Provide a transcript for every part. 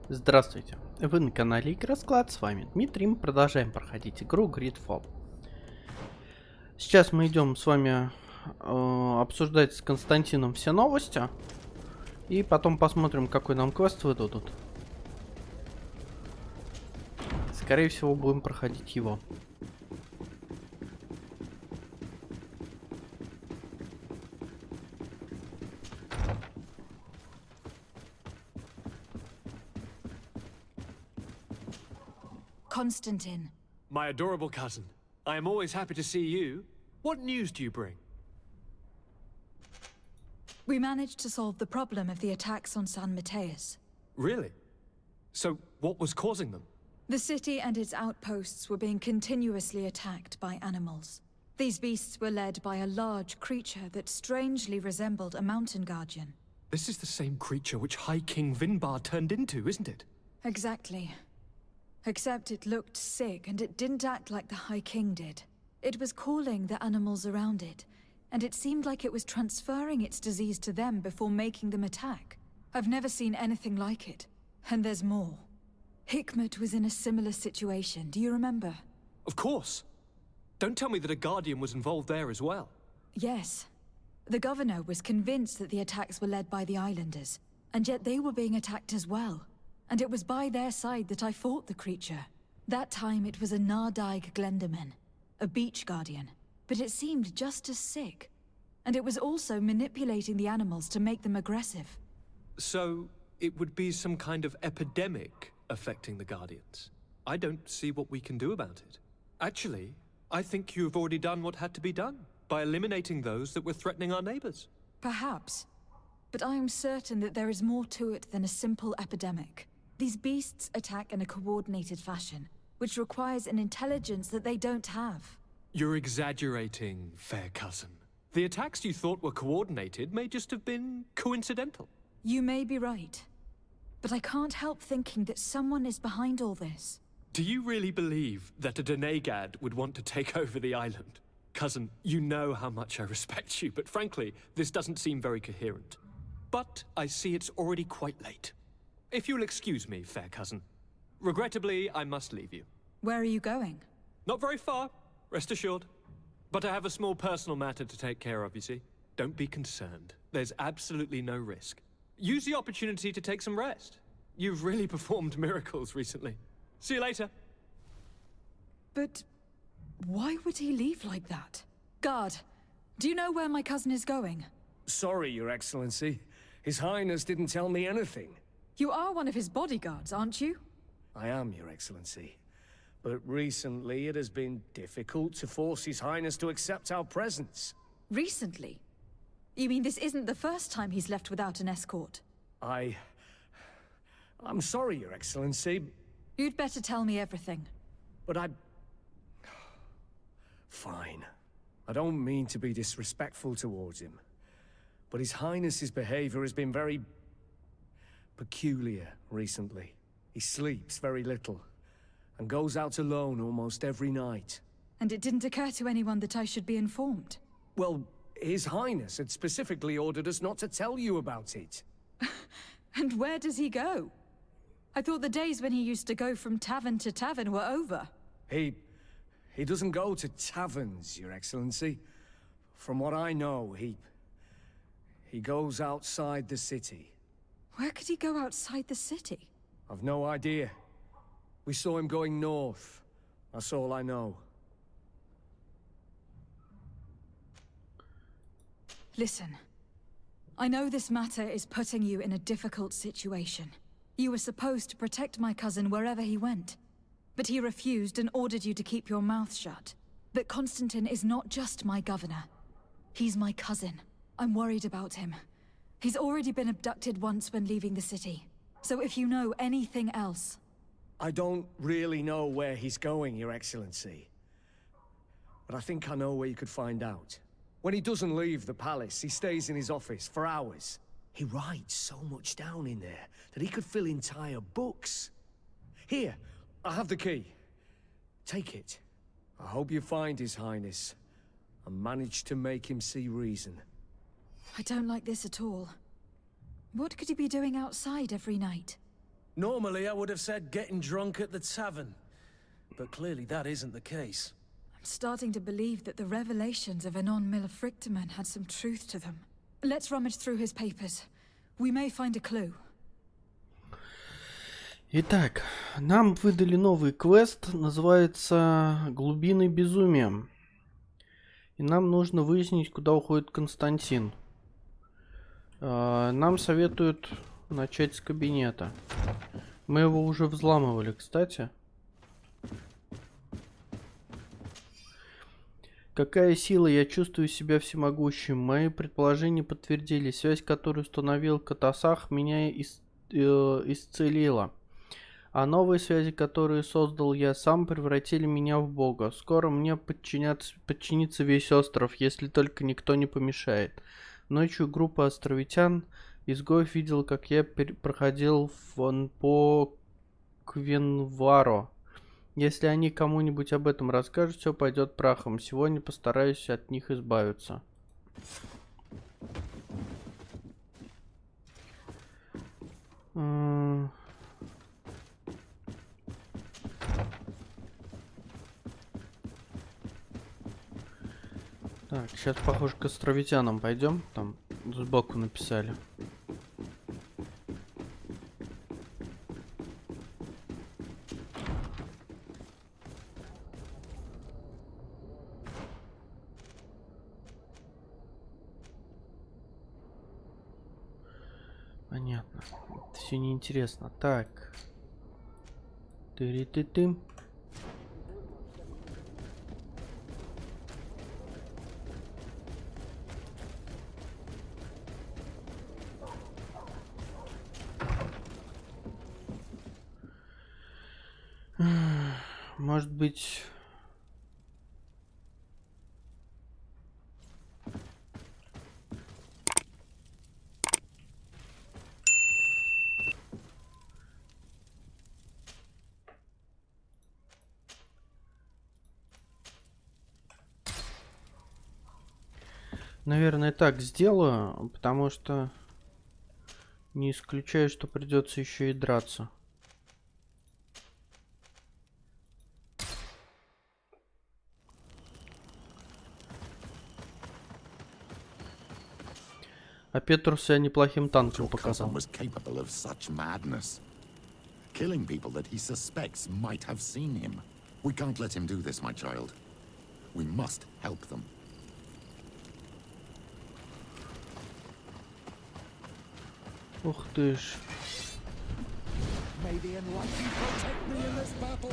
Здравствуйте, вы на канале ИГРЕ, с вами Дмитрий, мы продолжаем проходить игру GreedFall. Сейчас мы идем с вами обсуждать с Константином все новости, и потом посмотрим, какой нам квест выдадут. Скорее всего, будем проходить его. Constantine. My adorable cousin. I am always happy to see you. What news do you bring? We managed to solve the problem of the attacks on San Mateus. Really? So, what was causing them? The city and its outposts were being continuously attacked by animals. These beasts were led by a large creature that strangely resembled a mountain guardian. This is the same creature which High King Vinbar turned into, isn't it? Exactly. Except it looked sick, and it didn't act like the High King did. It was calling the animals around it, and it seemed like it was transferring its disease to them before making them attack. I've never seen anything like it. And there's more. Hikmet was in a similar situation, do you remember? Of course. Don't tell me that a guardian was involved there as well. Yes. The governor was convinced that the attacks were led by the islanders, and yet they were being attacked as well. And it was by their side that I fought the creature. That time it was a NADAIG Glenderman, a beach guardian, but it seemed just as sick. And it was also manipulating the animals to make them aggressive. So, it would be some kind of epidemic affecting the Guardians. I don't see what we can do about it. Actually, I think you've already done what had to be done, by eliminating those that were threatening our neighbors. Perhaps. But I am certain that there is more to it than a simple epidemic. These beasts attack in a coordinated fashion, which requires an intelligence that they don't have. You're exaggerating, fair cousin. The attacks you thought were coordinated may just have been coincidental. You may be right. But I can't help thinking that someone is behind all this. Do you really believe that a Denegad would want to take over the island? Cousin, you know how much I respect you, but frankly, this doesn't seem very coherent. But I see it's already quite late. If you'll excuse me, fair cousin. Regrettably, I must leave you. Where are you going? Not very far, rest assured. But I have a small personal matter to take care of, you see. Don't be concerned. There's absolutely no risk. Use the opportunity to take some rest. You've really performed miracles recently. See you later. But why would he leave like that? Guard, do you know where my cousin is going? Sorry, Your Excellency. His Highness didn't tell me anything. You are one of his bodyguards, aren't you? I am, Your Excellency. But recently it has been difficult to force His Highness to accept our presence. Recently? You mean this isn't the first time he's left without an escort? I'm sorry, Your Excellency. You'd better tell me everything. But Fine. I don't mean to be disrespectful towards him. But His Highness's behavior has been very peculiar recently. He sleeps very little, and goes out alone almost every night. And it didn't occur to anyone that I should be informed? Well, His Highness had specifically ordered us not to tell you about it. And where does he go? I thought the days when he used to go from tavern to tavern were over. He doesn't go to taverns, Your Excellency. From what I know, he goes outside the city. Where could he go outside the city? I've no idea. We saw him going north. That's all I know. Listen. I know this matter is putting you in a difficult situation. You were supposed to protect my cousin wherever he went. But he refused and ordered you to keep your mouth shut. But Constantine is not just my governor. He's my cousin. I'm worried about him. He's already been abducted once when leaving the city. So if you know anything else... I don't really know where he's going, Your Excellency. But I think I know where you could find out. When he doesn't leave the palace, he stays in his office for hours. He writes so much down in there that he could fill entire books. Here, I have the key. Take it. I hope you find His Highness and manage to make him see reason. I don't like this at all. What could he be doing outside every night? Normally, I would have said getting drunk at the tavern. But clearly that isn't the case. I'm starting to believe that the revelations of Anon Millefrictaman had some truth to them. Let's rummage through his papers. We may find a clue. Итак, нам выдали новый квест, называется «Глубины, безумия». И нам нужно выяснить, куда уходит Константин. Нам советуют начать с кабинета. Мы его уже взламывали, кстати. Какая сила, я чувствую себя всемогущим. Мои предположения подтвердились. Связь, которую установил Катасах, меня исцелила. А новые связи, которые создал я сам, превратили меня в бога. Скоро мне подчинится весь остров, если только никто не помешает. Ночью группа островитян, изгоев, видела, как я проходил по Квенваро. Если они кому-нибудь об этом расскажут, все пойдет прахом. Сегодня постараюсь от них избавиться. Так, сейчас, похоже, к островитянам пойдем. Там сбоку написали. Понятно. Это все неинтересно. Так. Ты-ты-ты. Может быть... Наверное, так сделаю, потому что не исключаю, что придется еще и драться. А Петрус себя неплохим танком показал. Killing people that he suspects might have seen him. We can't let him do this, my child. We must help them. Ух ты ж. May the Enlightened protect me in this battle.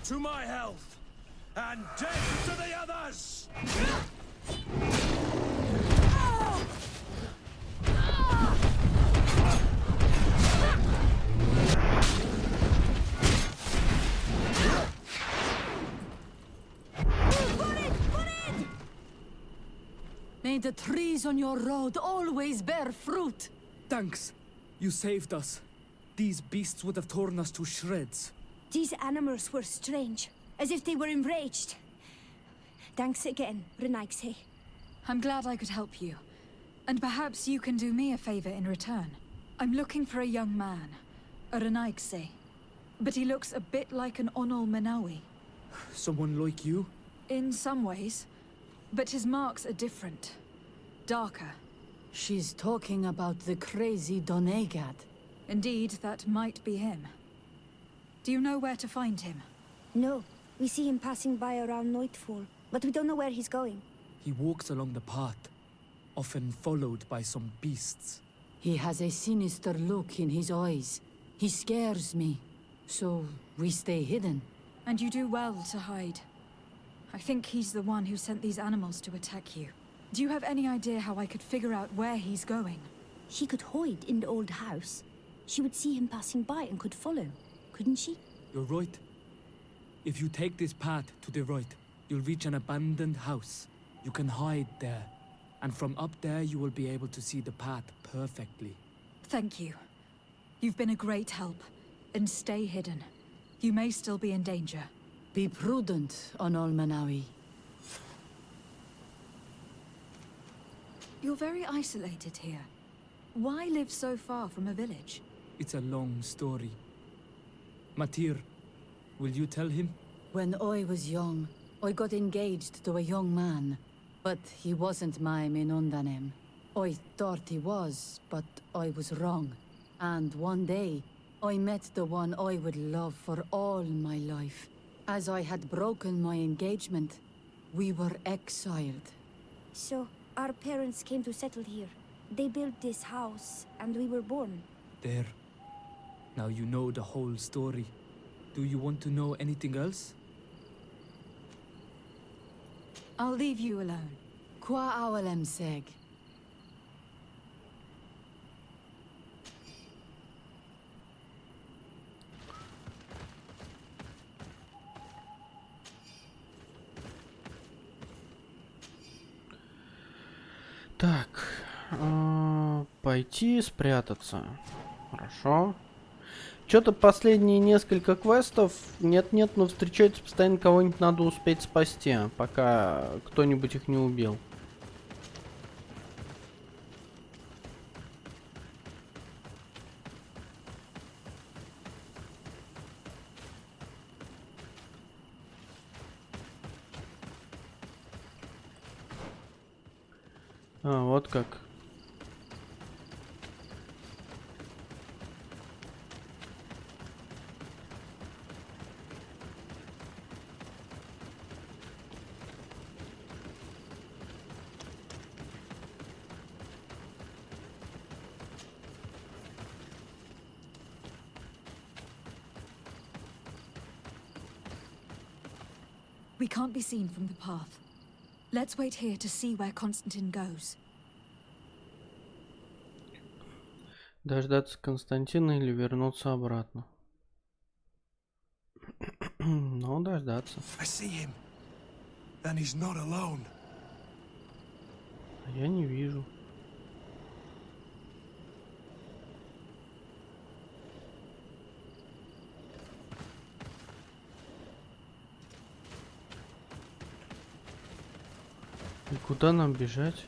To my health, and death to the others! May the trees on your road always bear fruit. Thanks. You saved us. These beasts would have torn us to shreds. These animals were strange, as if they were enraged. Thanks again, Renaigse. I'm glad I could help you. And perhaps you can do me a favor in return. I'm looking for a young man, a Renaigse. But he looks a bit like an Onol Manawi. Someone like you? In some ways. But his marks are different. Darker. She's talking about the crazy Donegad. Indeed, that might be him. Do you know where to find him? No, we see him passing by around nightfall, but we don't know where he's going. He walks along the path, often followed by some beasts. He has a sinister look in his eyes. He scares me. So we stay hidden. And you do well to hide. I think he's the one who sent these animals to attack you. Do you have any idea how I could figure out where he's going? She could hide in the old house. She would see him passing by and could follow, couldn't she? You're right. If you take this path to the right, you'll reach an abandoned house. You can hide there. And from up there, you will be able to see the path perfectly. Thank you. You've been a great help. And stay hidden. You may still be in danger. Be prudent on Almanawi. You're very isolated here. Why live so far from a village? It's a long story. Matir, will you tell him? When I was young, I got engaged to a young man. But he wasn't my Minundanem. I thought he was, but I was wrong. And one day, I met the one I would love for all my life. As I had broken my engagement, we were exiled. So, our parents came to settle here. They built this house, and we were born. There. Now you know the whole story. Do you want to know anything else? I'll leave you alone. Qua awalem seg. Так, пойти спрятаться. Хорошо. Что-то последние несколько квестов нет-нет, но встречается постоянно кого-нибудь надо успеть спасти, пока кто-нибудь их не убил. А, вот как. We can't be seen from the path. Let's wait here to see where Constantine goes. Дождаться Константина или вернуться обратно? Ну, дождаться. I see him. And he's not alone. А я не вижу. И куда нам бежать?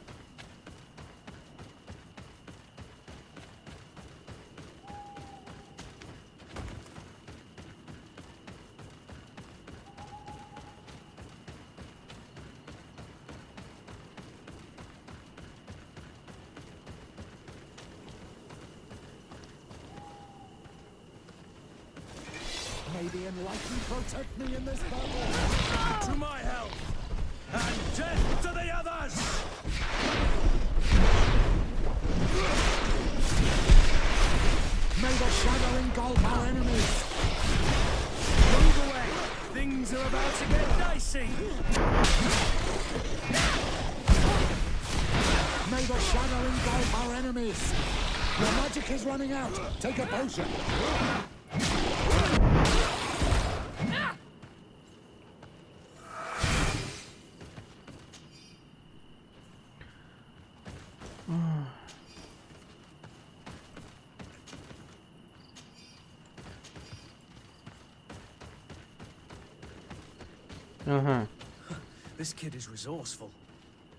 May the enlightened protect me in this battle. To my help! And death to the others! May the shadow engulf our enemies. Move away! Things are about to get dicey! May the shadow engulf our enemies. Your magic is running out. Take a potion. Ага. This kid is resourceful.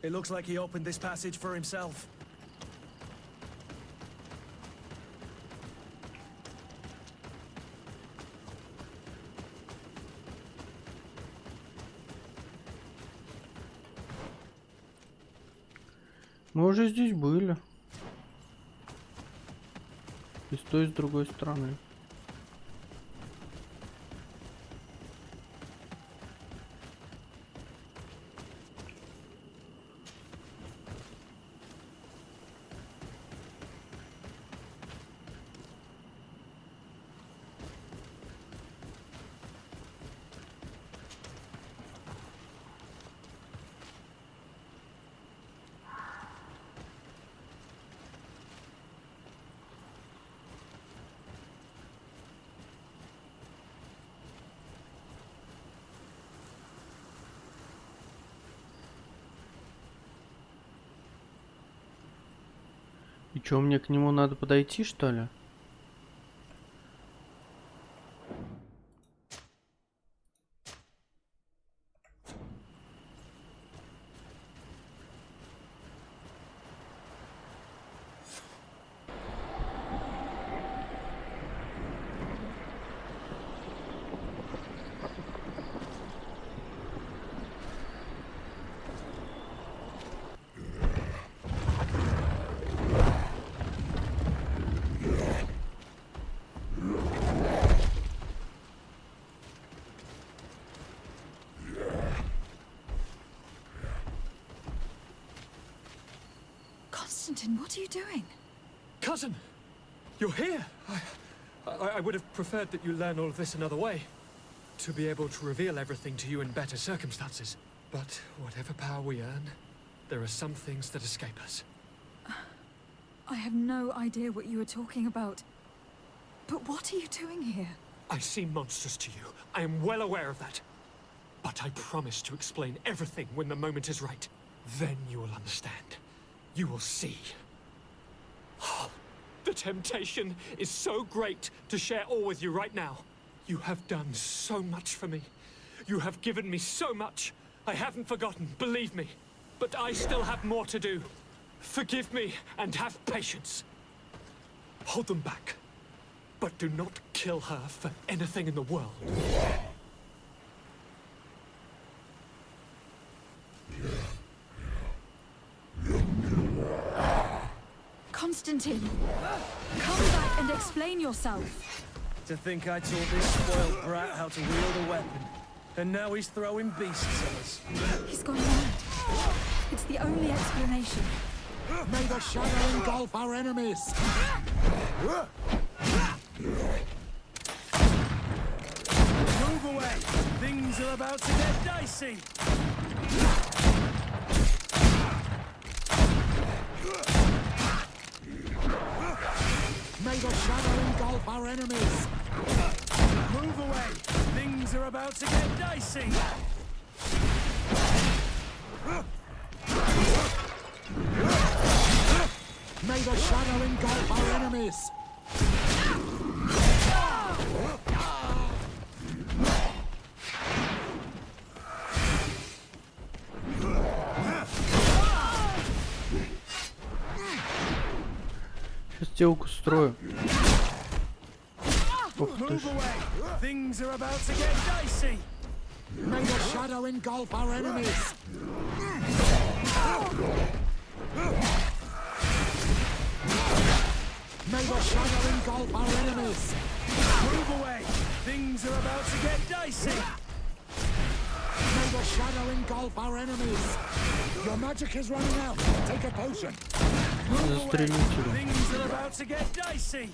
It looks like he opened this passage for himself. Мы уже здесь были. И с той, и с другой стороны. И чё, мне к нему надо подойти, что ли? Constantine, what are you doing? Cousin! You're here! I would have preferred that you learn all of this another way. To be able to reveal everything to you in better circumstances. But whatever power we earn, there are some things that escape us. I have no idea what you are talking about. But what are you doing here? I seem monstrous to you. I am well aware of that. But I promise to explain everything when the moment is right. Then you will understand. You will see. Oh, the temptation is so great to share all with you right now. You have done so much for me. You have given me so much. I haven't forgotten, believe me. But I still have more to do. Forgive me and have patience. Hold them back. But do not kill her for anything in the world. Constantine, come back and explain yourself. To think I taught this spoiled brat how to wield a weapon. And now he's throwing beasts at us. He's gone mad. It's the only explanation. May the shadow engulf our enemies! Move away! Things are about to get dicey! May the shadow engulf our enemies! Move away! Things are about to get dicey! May the shadow engulf our enemies! Сейчас телку устрою. Ух ты ж. Move away! Things are about to get dicey! May the shadow engulf our enemies! May the shadow engulf our enemies! Move away! Things are about to get dicey! May the shadow engulf our enemies! Your magic is running out! Take a potion! Застрелить его. Things are about to get dicey!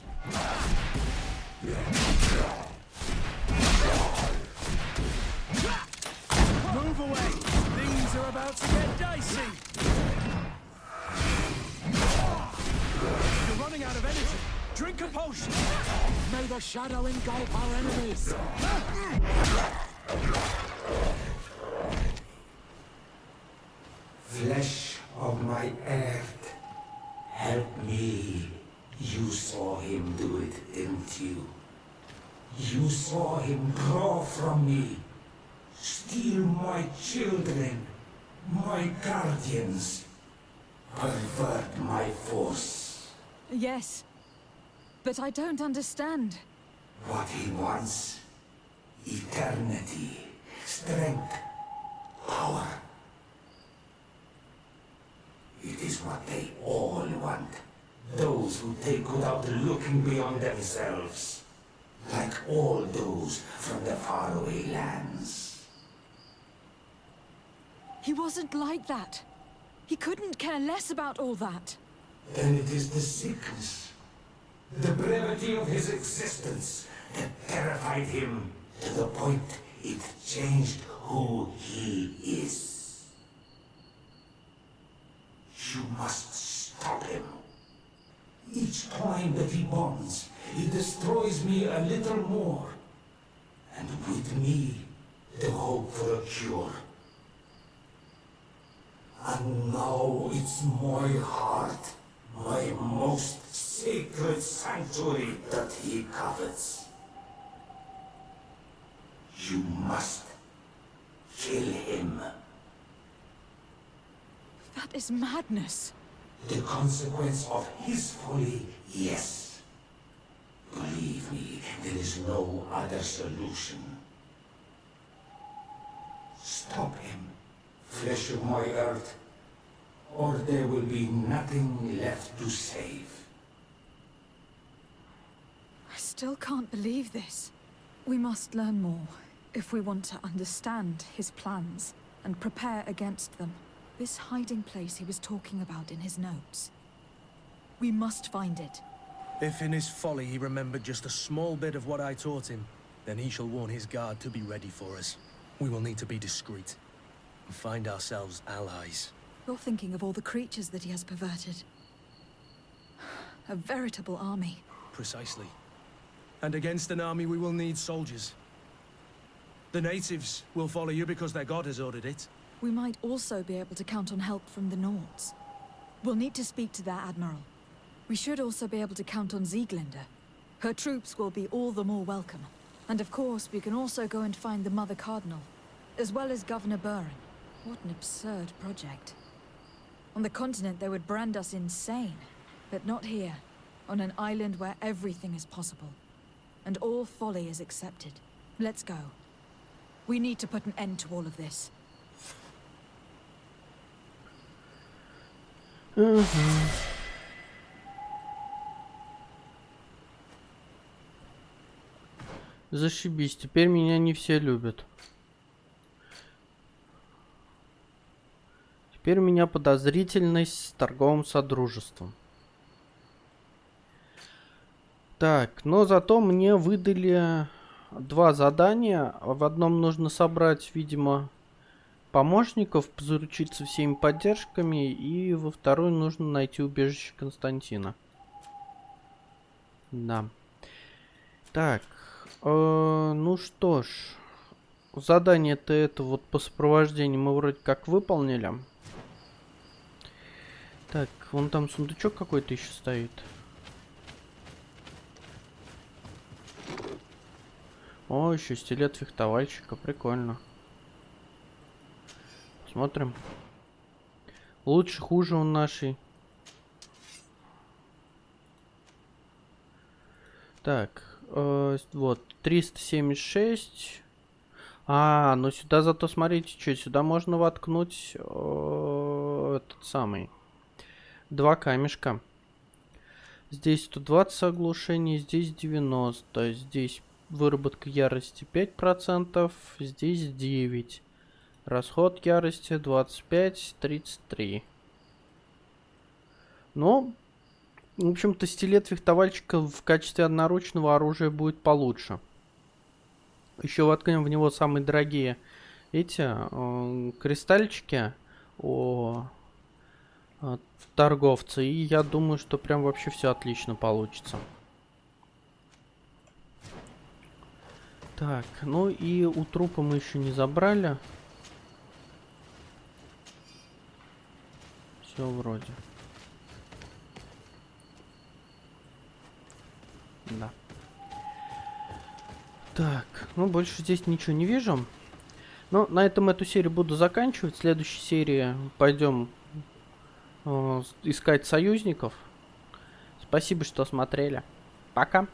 Move away! Things are about to get dicey! You're running out of energy! Drink a potion! May the shadow engulf our enemies! Flesh of my earth, help me. You saw him do it, didn't you? You saw him draw from me, steal my children, my guardians, pervert my force. Yes, but I don't understand. What he wants, eternity, strength, power. It is what they all want. Those who take without looking beyond themselves. Like all those from the faraway lands. He wasn't like that. He couldn't care less about all that. Then it is the sickness, the brevity of his existence that terrified him to the point it changed who he is. You must stop him. Each time that he bonds, he destroys me a little more. And with me, the hope for a cure. And now it's my heart, my most sacred sanctuary that he covets. You must kill him. That is madness. The consequence of his folly, yes. Believe me, there is no other solution. Stop him, flesh of my earth, or there will be nothing left to save. I still can't believe this. We must learn more if we want to understand his plans and prepare against them. This hiding place he was talking about in his notes. We must find it. If in his folly he remembered just a small bit of what I taught him, then he shall warn his guard to be ready for us. We will need to be discreet and find ourselves allies. You're thinking of all the creatures that he has perverted. A veritable army. Precisely. And against an army we will need soldiers. The natives will follow you because their god has ordered it. We might also be able to count on help from the Nords. We'll need to speak to their admiral. We should also be able to count on Sieglinde. Her troops will be all the more welcome. And of course, we can also go and find the Mother Cardinal, as well as Governor Buren. What an absurd project. On the continent, they would brand us insane. But not here, on an island where everything is possible. And all folly is accepted. Let's go. We need to put an end to all of this. Зашибись, теперь меня не все любят. Теперь у меня подозрительность с торговым содружеством. Так, но зато мне выдали 2 задания. В одном нужно собрать, видимо, помощников, заручиться всеми поддержками, и во второй нужно найти убежище Константина. Да. Так, ну что ж, задание-то это вот по сопровождению мы вроде как выполнили. Так, вон там сундучок какой-то еще стоит. О, еще стилет фехтовальщика, прикольно. Смотрим. Лучше, хуже он нашей. Так, вот, 376. Ну сюда зато, смотрите, что, сюда можно воткнуть этот самый. 2 камешка. Здесь 120 оглушений, здесь 90. Здесь выработка ярости 5%, здесь 9%. Расход ярости 25, 33. Ну, в общем-то, стилет фехтовальщика в качестве одноручного оружия будет получше. Еще воткнем в него самые дорогие эти кристальчики торговца. И я думаю, что прям вообще все отлично получится. Так, ну и у трупа мы еще не забрали. Все вроде. Да. Так, ну больше здесь ничего не вижу. Но на этом эту серию буду заканчивать. В следующей серии пойдем искать союзников. Спасибо, что смотрели. Пока.